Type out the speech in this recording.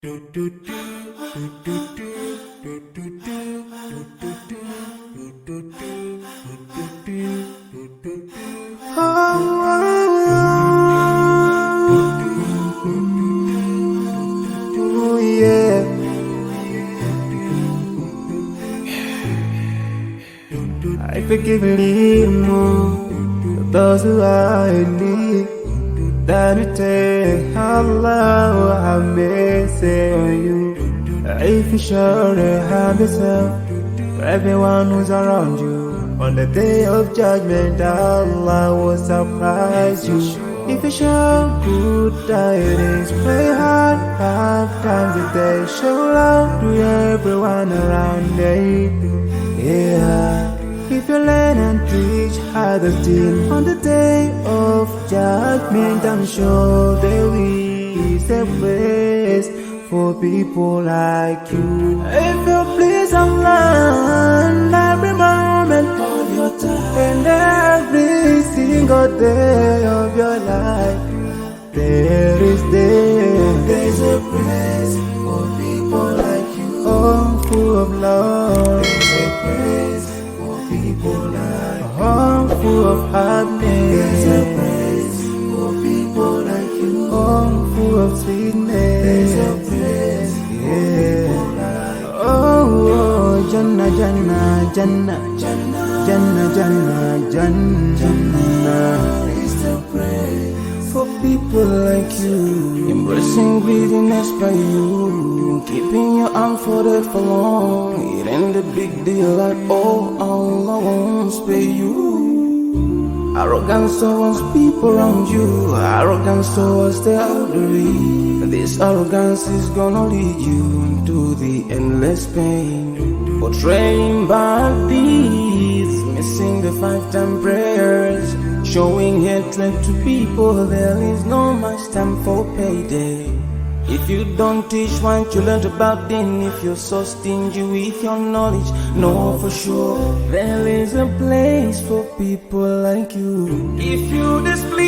Oh yeah. I forgive those who are in need. That you take Allah have mercy on you. If you surely have yourself for everyone who's around you. On the day of judgment, Allah will surprise you. If you show good tidings, pray hard 5 times a day. Show love to everyone around you. Yeah. If you learn and teach others still on the day of judgment, I'm sure there is a place for people like you. If you please Allah every moment of your time and every single day of your life, there's a place for people like you. Oh, full of love. There's a place for people like you. Oh, full of happiness. There's a place for people like you. Oh, full of sweetness. There's a place for people like you. Oh, Jannah, Jannah, Jannah, Jannah, Jannah, Jannah, Jannah. It's the praise for people like you. Embracing greediness by you, keeping your arm folded for long. It ain't a big deal at all. Allah won't spare you. Arrogance towards people around you, arrogance towards the elderly. This arrogance is gonna lead you to the endless pain. Portraying bad deeds, missing the 5-time prayers, showing hatred to people. There is no much time for payday. If you don't teach what you learned about them, if you're so stingy with your knowledge, know for sure there is a place for people like you. If you displease